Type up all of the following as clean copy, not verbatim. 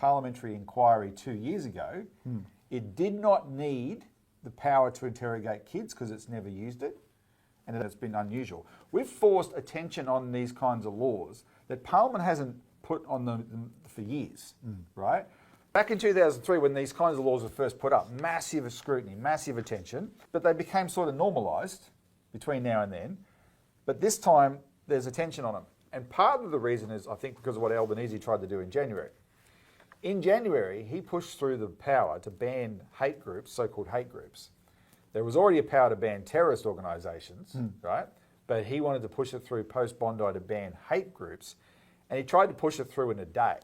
parliamentary inquiry 2 years ago, it did not need the power to interrogate kids because it's never used it, and it's been unusual. We've forced attention on these kinds of laws that Parliament hasn't put on them for years, right? Back in 2003, when these kinds of laws were first put up, massive scrutiny, massive attention, but they became sort of normalised between now and then. But this time, there's attention on them. And part of the reason is, I think, because of what Albanese tried to do in January. In January, he pushed through the power to ban hate groups, so-called hate groups. There was already a power to ban terrorist organisations, right? But he wanted to push it through post-Bondi to ban hate groups, and he tried to push it through in a day,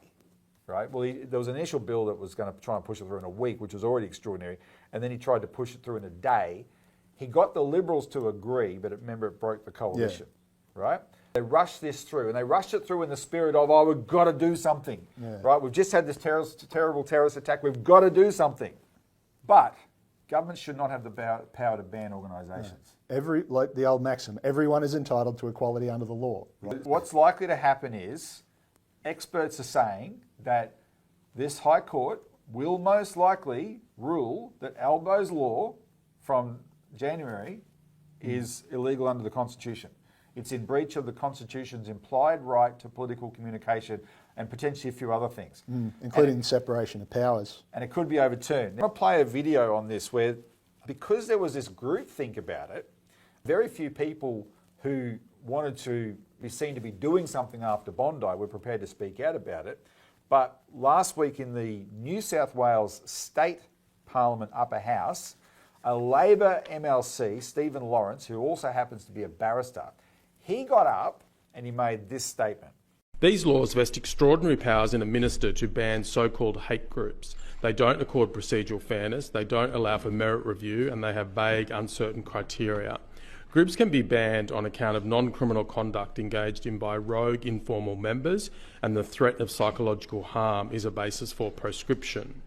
right? Well, there was an initial bill that was going to try and push it through in a week, which was already extraordinary, and then he tried to push it through in a day. He got the Liberals to agree, but remember, it broke the coalition, right? They rushed this through, and they rushed it through in the spirit of, oh, we've got to do something, right? We've just had this terrible terrorist attack. We've got to do something. But governments should not have the power to ban organisations. Like the old maxim, everyone is entitled to equality under the law. Right? What's likely to happen is, experts are saying that this High Court will most likely rule that Albo's law from January is illegal under the Constitution. It's in breach of the Constitution's implied right to political communication and potentially a few other things. Including separation of powers. And it could be overturned. I'm going to play a video on this where, because there was this groupthink about it, very few people who wanted to be seen to be doing something after Bondi were prepared to speak out about it. But last week in the New South Wales State Parliament Upper House, a Labor MLC, Stephen Lawrence, who also happens to be a barrister, he got up and he made this statement. These laws vest extraordinary powers in a minister to ban so-called hate groups. They don't accord procedural fairness, they don't allow for merit review, and they have vague, uncertain criteria. Groups can be banned on account of non-criminal conduct engaged in by rogue informal members, and the threat of psychological harm is a basis for proscription.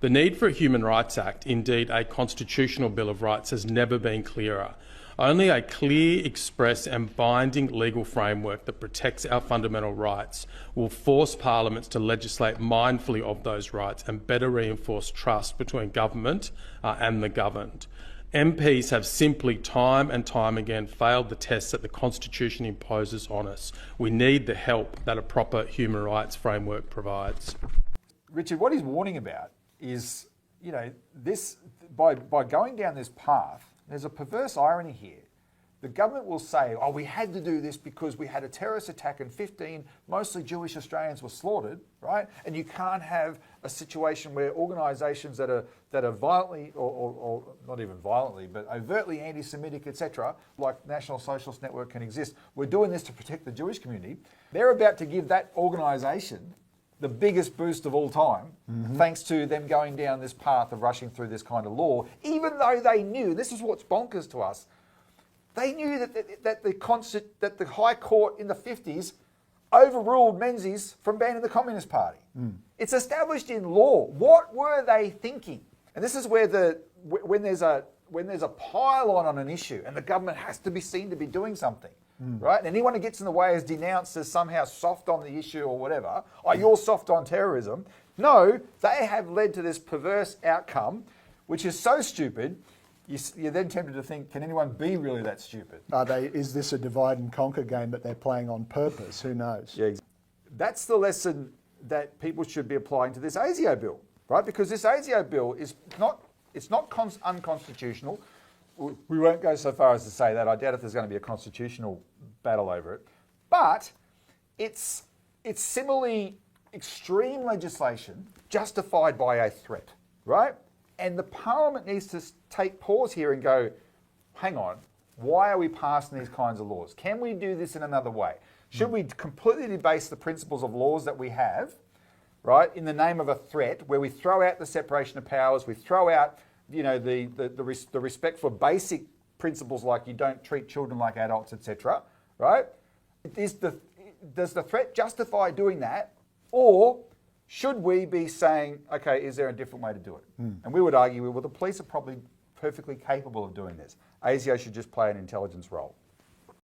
The need for a Human Rights Act, indeed a constitutional Bill of Rights, has never been clearer. Only a clear, express and binding legal framework that protects our fundamental rights will force parliaments to legislate mindfully of those rights and better reinforce trust between government and the governed. MPs have simply time and time again failed the tests that the Constitution imposes on us. We need the help that a proper human rights framework provides. Richard, what he's warning about is, this by going down this path, there's a perverse irony here. The government will say, oh, we had to do this because we had a terrorist attack and 15 mostly Jewish Australians were slaughtered, right? And you can't have a situation where organisations that are violently, or not even violently, but overtly anti-Semitic, etc., like National Socialist Network can exist. We're doing this to protect the Jewish community. They're about to give that organisation the biggest boost of all time, thanks to them going down this path of rushing through this kind of law, even though they knew, this is what's bonkers to us, they knew that the High Court in the 50s overruled Menzies from banning the Communist Party. It's established in law. What were they thinking? And this is where when there's a pile on an issue and the government has to be seen to be doing something, right? And anyone who gets in the way is denounced as somehow soft on the issue or whatever. Oh, you're soft on terrorism. No, they have led to this perverse outcome, which is so stupid, you're then tempted to think, can anyone be really that stupid? Is this a divide and conquer game that they're playing on purpose? Who knows? Yeah, that's the lesson that people should be applying to this ASIO bill, right? Because this ASIO bill is not unconstitutional. We won't go so far as to say that. I doubt if there's going to be a constitutional battle over it. But it's similarly extreme legislation justified by a threat, right? And the Parliament needs to take pause here and go, hang on, why are we passing these kinds of laws? Can we do this in another way? Should we completely debase the principles of laws that we have, right, in the name of a threat, where we throw out the separation of powers, we throw out the respect for basic principles like you don't treat children like adults, etc., right? Does the threat justify doing that? Or should we be saying, okay, is there a different way to do it? And we would argue, well, the police are probably perfectly capable of doing this. ASIO should just play an intelligence role.